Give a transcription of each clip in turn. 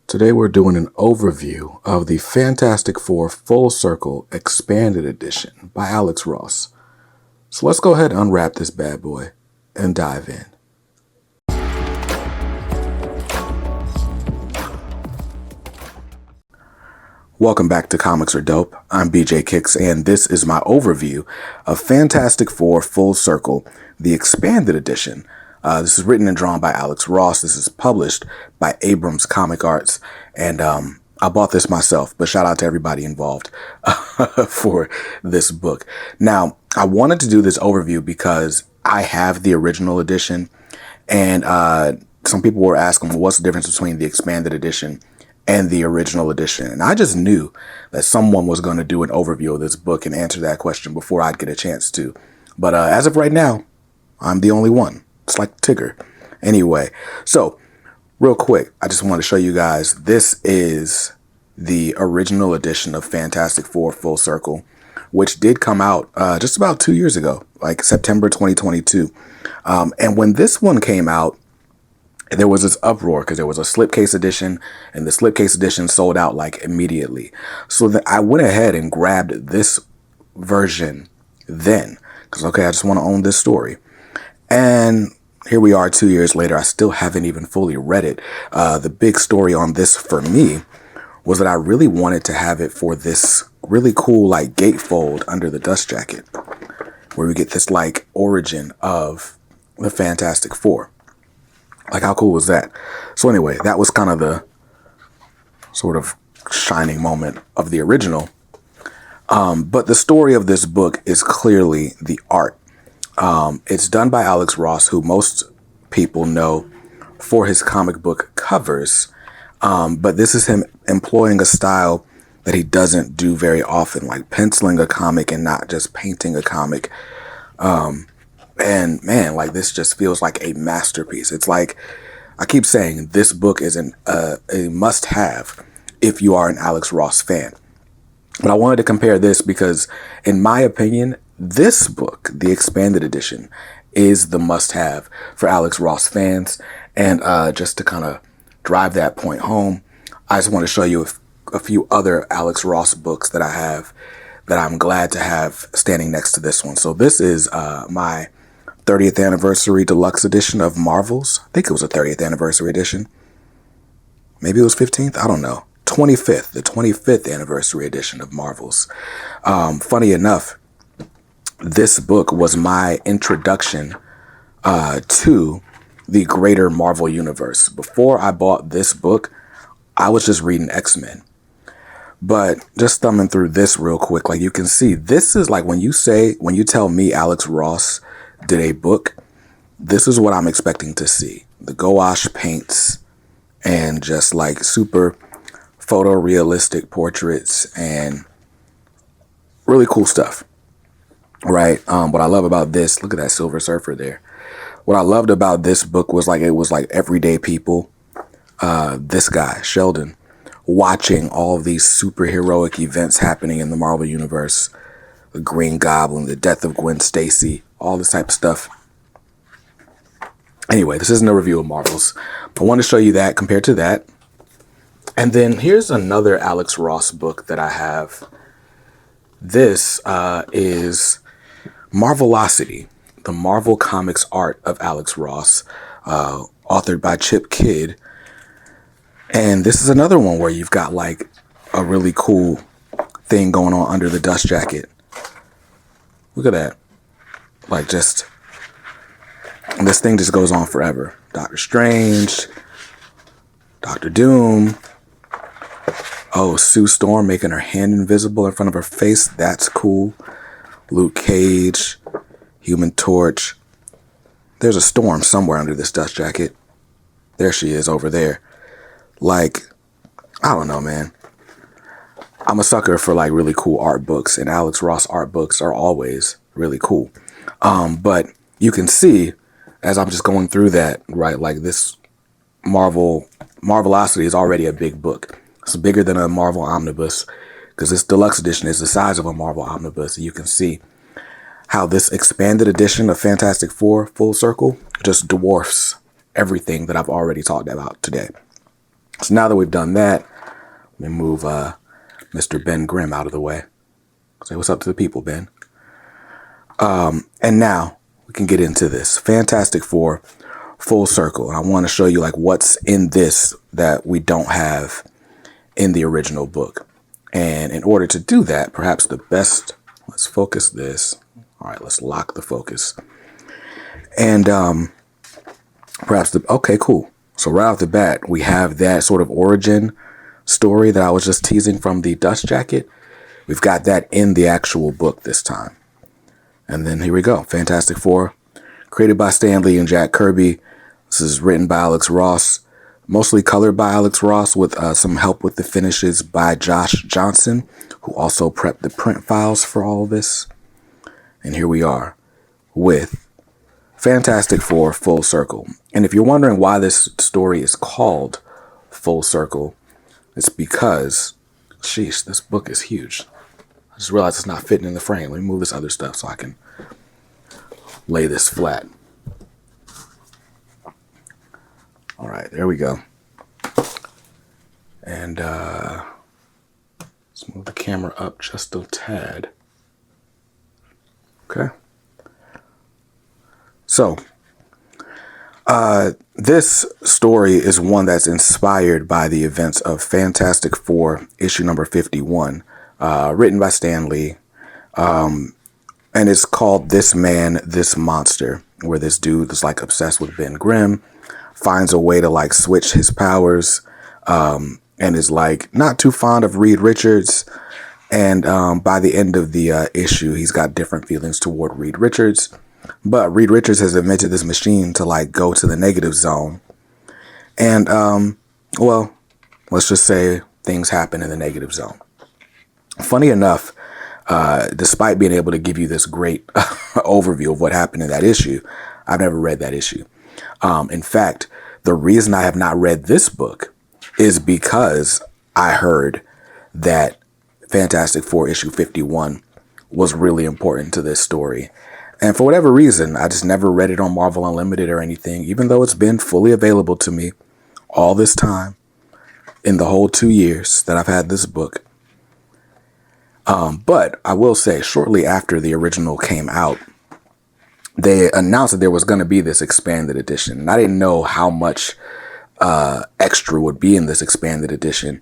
Today we're doing an overview of the Fantastic Four Full Circle Expanded Edition by Alex Ross. So let's go ahead and unwrap this bad boy and dive in. Welcome back to Comics Are Dope. I'm BJ Kicks, and this is my overview of Fantastic Four Full Circle, the Expanded Edition. This is written and drawn by Alex Ross. This is published by Abrams Comic Arts, and I bought this myself, but shout out to everybody involved for this book. Now, I wanted to do this overview because I have the original edition, and some people were asking, well, what's the difference between the Expanded Edition and the original edition? And I just knew that someone was going to do an overview of this book and answer that question before I'd get a chance to. But as of right now, I'm the only one. It's like Tigger. Anyway, so real quick, I just want to show you guys, this is the original edition of Fantastic Four Full Circle, which did come out just about 2 years ago, like September 2022. And when this one came out, there was this uproar because there was a slipcase edition, and the slipcase edition sold out like immediately. So that I went ahead and grabbed this version then because, okay, I just want to own this story. And here we are 2 years later. I still haven't even fully read it. The big story on this for me was that I really wanted to have it for this really cool like gatefold under the dust jacket, where we get this like origin of the Fantastic Four. Like, how cool was that? So anyway, that was kind of the sort of shining moment of the original. But the story of this book is clearly the art. It's done by Alex Ross, who most people know for his comic book covers. But this is him employing a style that he doesn't do very often, like penciling a comic and not just painting a comic. And man, like, this just feels like a masterpiece. It's like, I keep saying, this book is a must-have if you are an Alex Ross fan. But I wanted to compare this because, in my opinion, this book, the Expanded Edition, is the must-have for Alex Ross fans. And just to kind of drive that point home, I just want to show you a few other Alex Ross books that I have that I'm glad to have standing next to this one. So this is my 30th anniversary deluxe edition of Marvel's. I think it was a 30th anniversary edition. Maybe it was 15th. I don't know. The 25th anniversary edition of Marvel's. Funny enough, this book was my introduction to the greater Marvel universe. Before I bought this book, I was just reading X-Men. But just thumbing through this real quick, like you can see, this is like when you tell me Alex Ross did a book, this is what I'm expecting to see. The gouache paints and just like super photorealistic portraits and really cool stuff, right? What I love about this, look at that Silver Surfer there. What I loved about this book was like, it was like everyday people, this guy, Sheldon, watching all of these superheroic events happening in the Marvel Universe. The Green Goblin, the death of Gwen Stacy, all this type of stuff. Anyway, this isn't a review of Marvel's. I want to show you that compared to that. And then here's another Alex Ross book that I have. This is Marvelocity, the Marvel Comics art of Alex Ross, authored by Chip Kidd. And this is another one where you've got like a really cool thing going on under the dust jacket. Look at that. Like, just, this thing just goes on forever. Doctor Strange, Doctor Doom. Oh, Sue Storm making her hand invisible in front of her face. That's cool. Luke Cage, Human Torch. There's a Storm somewhere under this dust jacket. There she is over there. Like, I don't know, man. I'm a sucker for like really cool art books, and Alex Ross art books are always really cool. But you can see as I'm just going through that, right, like this Marvelocity is already a big book. It's bigger than a Marvel omnibus because this deluxe edition is the size of a Marvel omnibus. You can see how this expanded edition of Fantastic Four Full Circle just dwarfs everything that I've already talked about today. So now that we've done that, let me move Mr. Ben Grimm out of the way. Say what's up to the people, Ben. And now we can get into this Fantastic Four full circle. I want to show you like what's in this that we don't have in the original book. And in order to do that, perhaps the best, let's focus this. All right, let's lock the focus. And perhaps okay, cool. So right off the bat, we have that sort of origin story that I was just teasing from the dust jacket. We've got that in the actual book this time. And then here we go. Fantastic Four, created by Stan Lee and Jack Kirby. This is written by Alex Ross, mostly colored by Alex Ross with some help with the finishes by Josh Johnson, who also prepped the print files for all of this. And here we are with Fantastic Four Full Circle. And if you're wondering why this story is called Full Circle, it's because, sheesh, this book is huge. I just realized it's not fitting in the frame. Let me move this other stuff so I can lay this flat. All right, there we go. And let's move the camera up just a tad. Okay. So, this story is one that's inspired by the events of Fantastic Four, issue number 51, written by Stan Lee. And it's called This Man, This Monster, where this dude is like obsessed with Ben Grimm, finds a way to like switch his powers, and is like not too fond of Reed Richards. And by the end of the issue, he's got different feelings toward Reed Richards. But Reed Richards has invented this machine to like go to the negative zone. And, well, let's just say things happen in the negative zone. Funny enough, despite being able to give you this great overview of what happened in that issue, I've never read that issue. In fact, the reason I have not read this book is because I heard that Fantastic Four issue 51 was really important to this story. And for whatever reason, I just never read it on Marvel Unlimited or anything, even though it's been fully available to me all this time in the whole 2 years that I've had this book. But I will say shortly after the original came out, they announced that there was going to be this expanded edition. And I didn't know how much extra would be in this expanded edition,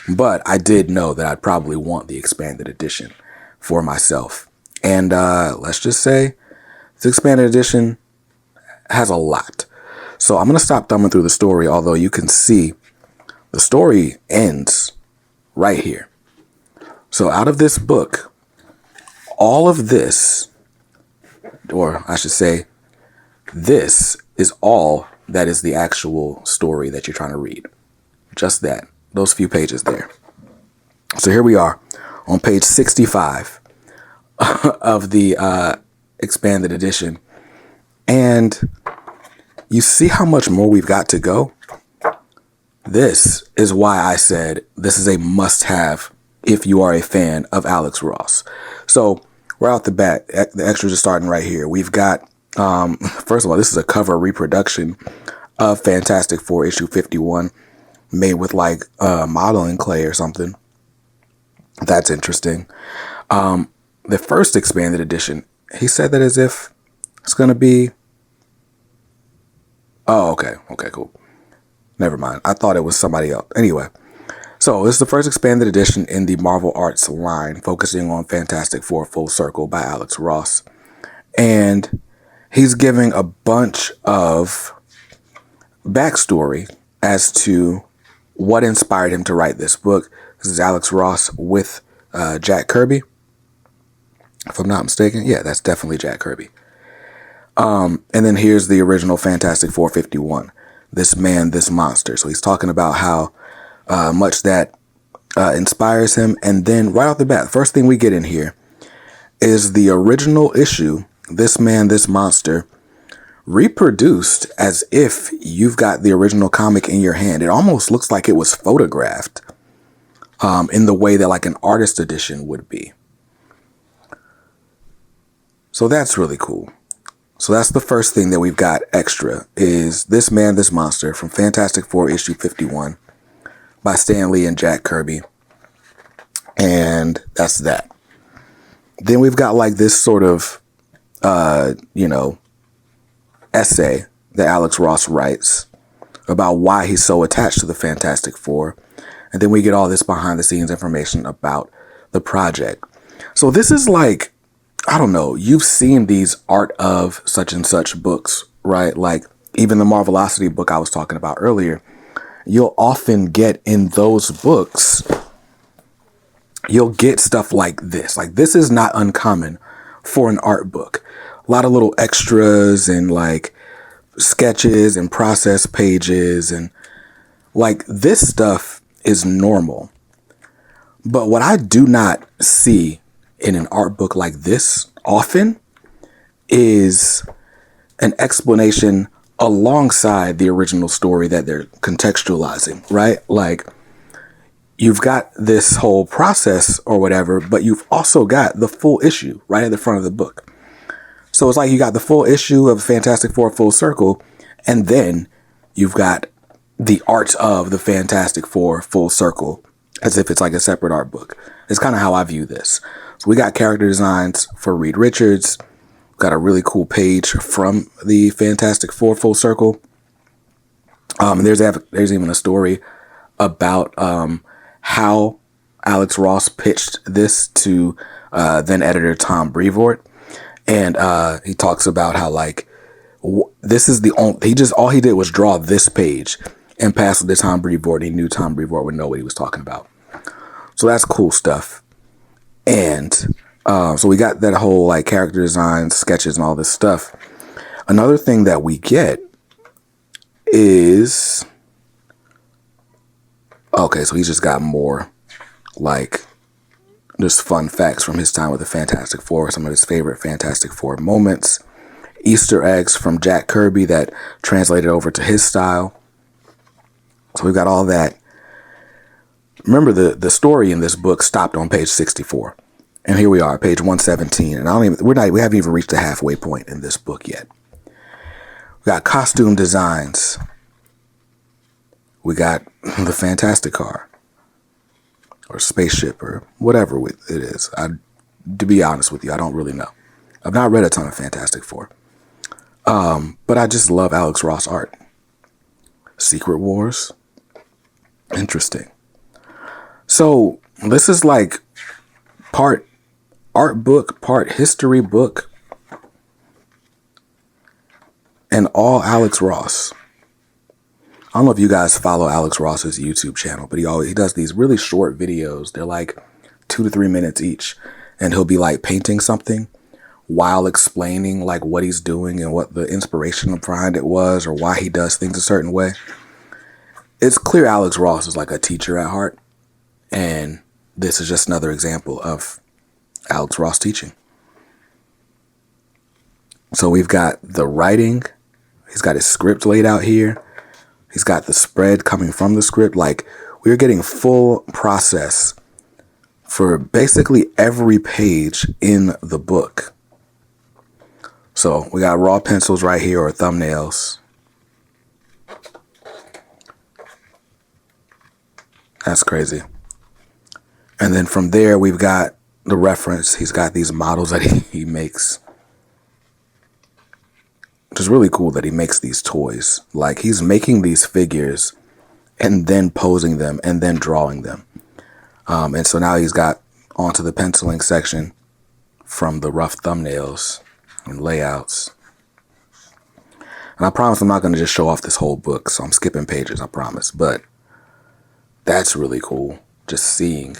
but I did know that I'd probably want the expanded edition for myself. And let's just say this expanded edition has a lot. So I'm going to stop thumbing through the story, although you can see the story ends right here. So out of this book, all of this, or I should say, this is all that is the actual story that you're trying to read. Just that, those few pages there. So here we are on page 65 of the expanded edition. And you see how much more we've got to go? This is why I said this is a must-have if you are a fan of Alex Ross. So right off the bat, the extras are starting right here. We've got, first of all, this is a cover reproduction of Fantastic Four issue 51 made with like modeling clay or something. That's interesting. The first expanded edition, he said that as if it's going to be... Oh, okay. Okay, cool. Never mind. I thought it was somebody else. Anyway, so this is the first expanded edition in the Marvel Arts line, focusing on Fantastic Four Full Circle by Alex Ross. And he's giving a bunch of backstory as to what inspired him to write this book. This is Alex Ross with Jack Kirby. If I'm not mistaken, yeah, that's definitely Jack Kirby. And then here's the original Fantastic Four 51, This Man, This Monster. So he's talking about how much that inspires him. And then right off the bat, first thing we get in here is the original issue, This Man, This Monster, reproduced as if you've got the original comic in your hand. It almost looks like it was photographed in the way that like an artist edition would be. So that's really cool. So that's the first thing that we've got extra is This Man, This Monster from Fantastic Four issue 51. by Stan Lee and Jack Kirby. And that's that. Then we've got like this sort of, essay that Alex Ross writes about why he's so attached to the Fantastic Four. And then we get all this behind the scenes information about the project. So this is like, I don't know, you've seen these art of such and such books, right? Like even the Marvelocity book I was talking about earlier, you'll often get in those books, you'll get stuff like this. Like this is not uncommon for an art book. A lot of little extras and like sketches and process pages, and like this stuff is normal. But what I do not see in an art book like this often is an explanation alongside the original story that they're contextualizing, right? Like you've got this whole process or whatever, but you've also got the full issue right at the front of the book. So it's like you got the full issue of Fantastic Four Full Circle, and then you've got the art of the Fantastic Four Full Circle as if it's like a separate art book. It's kind of how I view this. So we got character designs for Reed Richards. Got a really cool page from the Fantastic Four Full Circle. There's even a story about how Alex Ross pitched this to then editor Tom Brevoort. And he talks about how like this is the only all he did was draw this page and pass it to Tom Brevoort. He knew Tom Brevoort would know what he was talking about. So that's cool stuff. And so we got that whole like character design, sketches, and all this stuff. Another thing that we get is okay. So he's just got more like just fun facts from his time with the Fantastic Four, some of his favorite Fantastic Four moments, Easter eggs from Jack Kirby that translated over to his style. So we've got all that. Remember, the story in this book stopped on page 64. And here we are, page 117. And we haven't even reached the halfway point in this book yet. We got costume designs. We got the Fantastic Car. Or spaceship or whatever it is. To be honest with you, I don't really know. I've not read a ton of Fantastic Four. But I just love Alex Ross art. Secret Wars. Interesting. So this is like part art book, part history book, and all Alex Ross. I don't know if you guys follow Alex Ross's YouTube channel, but he does these really short videos. They're like 2 to 3 minutes each. And he'll be like painting something while explaining like what he's doing and what the inspiration behind it was or why he does things a certain way. It's clear Alex Ross is like a teacher at heart. And this is just another example of Alex Ross teaching. So we've got the writing. He's got his script laid out here. He's got the spread coming from the script. Like we're getting full process for basically every page in the book. So we got raw pencils right here or thumbnails. That's crazy. And then from there, we've got the reference. He's got these models that he makes. Which is really cool that he makes these toys. Like he's making these figures and then posing them and then drawing them. And so now he's got onto the penciling section from the rough thumbnails and layouts. And I promise I'm not going to just show off this whole book. So I'm skipping pages, I promise. But that's really cool. Just seeing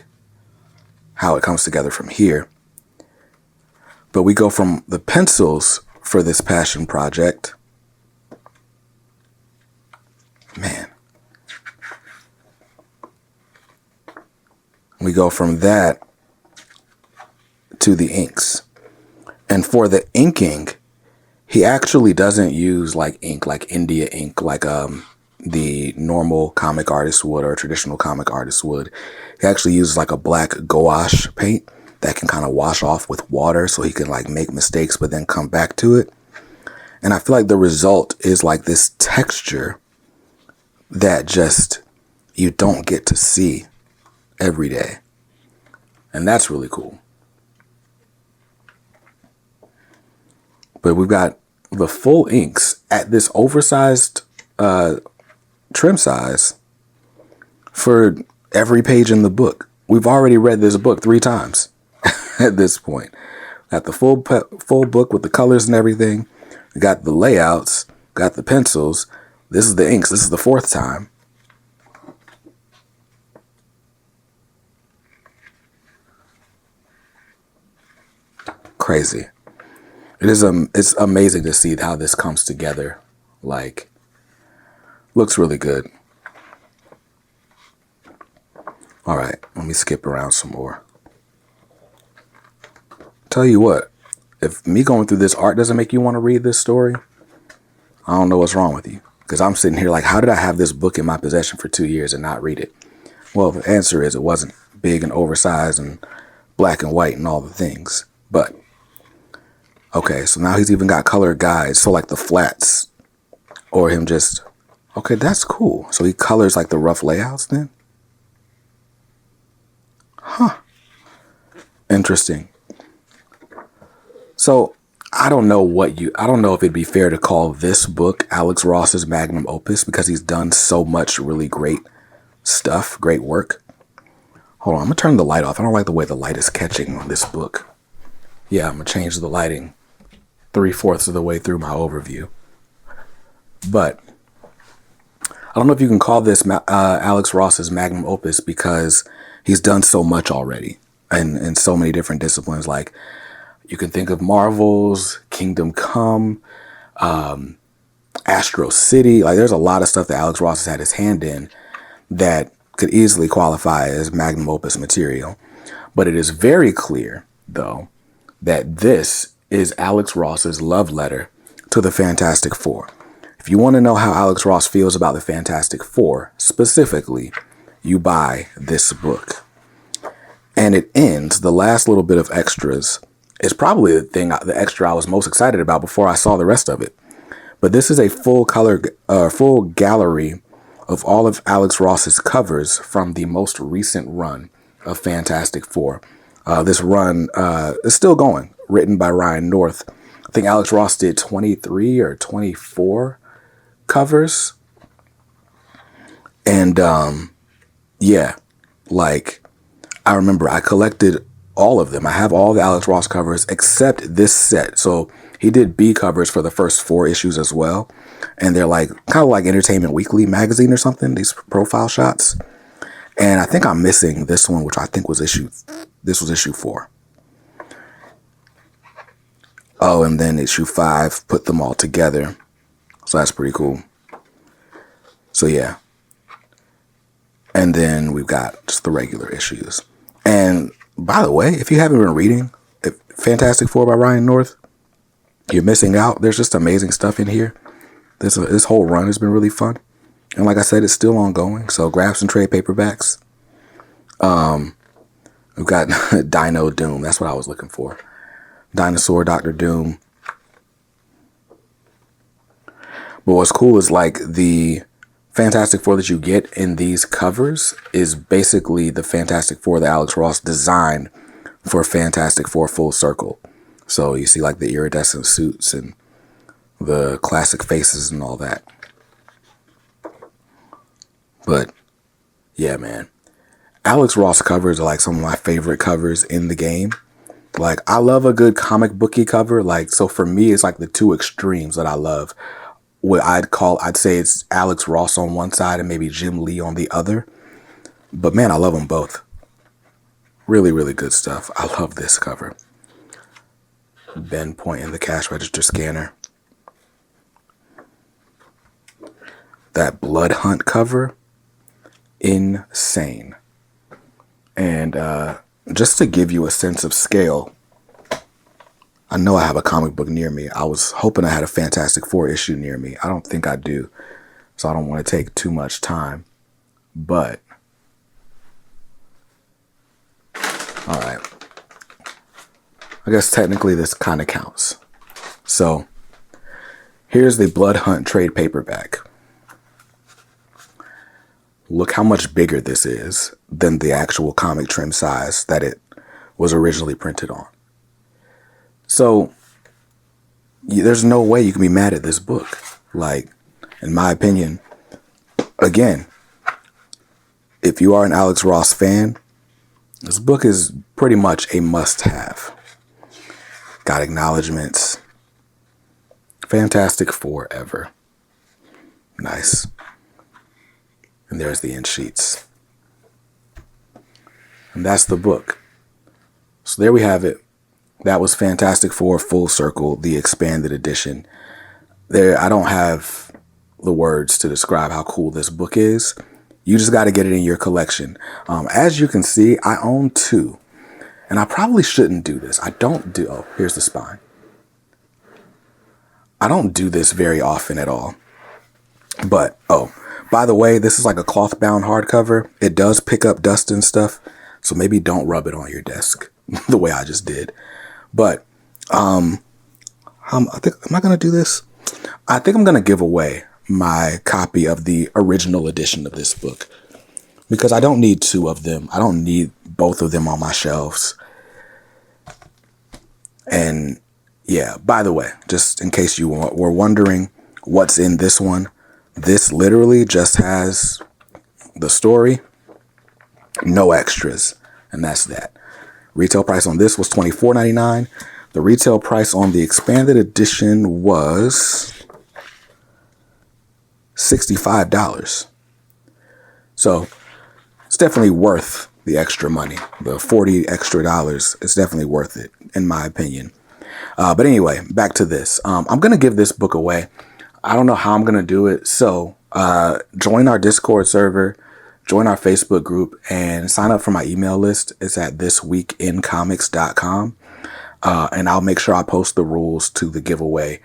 how it comes together from here. But we go from the pencils for this passion project. Man. We go from that to the inks. And for the inking, he actually doesn't use like ink, like India ink, like the normal comic artist would or traditional comic artist would. He actually uses like a black gouache paint that can kind of wash off with water so he can like make mistakes but then come back to it. And I feel like the result is like this texture that just, you don't get to see every day. And that's really cool. But we've got the full inks at this oversized trim size for every page in the book. We've already read this book 3 times at this point. Got the full book with the colors and everything. We got the layouts, got the pencils. This is the inks. This is the 4th time. Crazy. It's amazing to see how this comes together. Like, looks really good. All right, let me skip around some more. Tell you what, if me going through this art doesn't make you want to read this story, I don't know what's wrong with you. Because I'm sitting here like, how did I have this book in my possession for 2 years and not read it? Well, the answer is it wasn't big and oversized and black and white and all the things. But, okay, so now he's even got color guides. So like the flats or him just, okay, that's cool. So he colors like the rough layouts then? Huh. Interesting. So I don't know if it'd be fair to call this book Alex Ross's magnum opus because he's done so much really great stuff, great work. Hold on, I'm gonna turn the light off. I don't like the way the light is catching on this book. Yeah, I'm gonna change the lighting 3/4 of the way through my overview. But I don't know if you can call this Alex Ross's magnum opus because he's done so much already in so many different disciplines. Like, you can think of Marvel's Kingdom Come, Astro City. Like, there's a lot of stuff that Alex Ross has had his hand in that could easily qualify as magnum opus material. But it is very clear, though, that this is Alex Ross's love letter to the Fantastic Four. If you want to know how Alex Ross feels about the Fantastic Four, specifically, you buy this book. And it ends, the last little bit of extras is probably the extra I was most excited about before I saw the rest of it. But this is a full gallery of all of Alex Ross's covers from the most recent run of Fantastic Four. This run is still going, written by Ryan North. I think Alex Ross did 23 or 24 covers. And yeah, like, I remember I collected all of them. I have all the Alex Ross covers except this set. So he did B covers for the first 4 issues as well. And they're like kind of like Entertainment Weekly magazine or something, these profile shots. And I think I'm missing this one, which I think was issue 4. Oh, and then issue 5 put them all together. So that's pretty cool. So yeah. And then we've got just the regular issues. And by the way, if you haven't been reading Fantastic Four by Ryan North, you're missing out. There's just amazing stuff in here. This whole run has been really fun. And like I said, it's still ongoing. So grab some trade paperbacks. We've got Dino Doom. That's what I was looking for. Dinosaur Dr. Doom. But what's cool is like the Fantastic Four that you get in these covers is basically the Fantastic Four that Alex Ross designed for Fantastic Four Full Circle. So you see like the iridescent suits and the classic faces and all that. But yeah, man. Alex Ross covers are like some of my favorite covers in the game. Like, I love a good comic booky cover. Like, so for me, it's like the 2 extremes that I love. What I'd say it's Alex Ross on one side and maybe Jim Lee on the other. But man, I love them both. Really, really good stuff. I love this cover. Ben pointing the cash register scanner. That Blood Hunt cover. Insane. And just to give you a sense of scale, I know I have a comic book near me. I was hoping I had a Fantastic Four issue near me. I don't think I do. So I don't want to take too much time. But, all right. I guess technically this kind of counts. So here's the Blood Hunt trade paperback. look how much bigger this is than the actual comic trim size that it was originally printed on. So there's no way you can be mad at this book. Like, in my opinion, again, if you are an Alex Ross fan, this book is pretty much a must-have. Got acknowledgments. Fantastic Forever. Nice. And there's the end sheets. And that's the book. So there we have it. That was Fantastic Four Full Circle, the expanded edition. There, I don't have the words to describe how cool this book is. You just got to get it in your collection. As you can see, I own 2. And I probably shouldn't do this. Oh, here's the spine. I don't do this very often at all. But, oh, by the way, this is like a cloth bound hardcover. It does pick up dust and stuff. So maybe don't rub it on your desk the way I just did. But am I going to do this? I think I'm going to give away my copy of the original edition of this book because I don't need 2 of them. I don't need both of them on my shelves. And yeah, by the way, just in case you were wondering what's in this one, this literally just has the story, no extras, and that's that. Retail price on this was $24.99. The retail price on the expanded edition was $65. So it's definitely worth the extra money. The $40 extra is definitely worth it, in my opinion. But anyway, back to this. I'm going to give this book away. I don't know how I'm going to do it. So join our Discord server, join our Facebook group, and sign up for my email list. It's at thisweekincomics.com. And I'll make sure I post the rules to the giveaway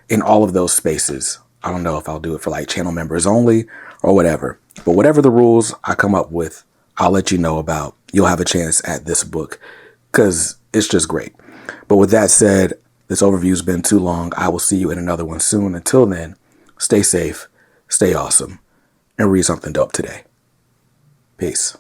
in all of those spaces. I don't know if I'll do it for like channel members only or whatever. But whatever the rules I come up with, I'll let you know about. You'll have a chance at this book because it's just great. But with that said, this overview's been too long. I will see you in another one soon. Until then, stay safe, stay awesome, and read something dope today. Peace.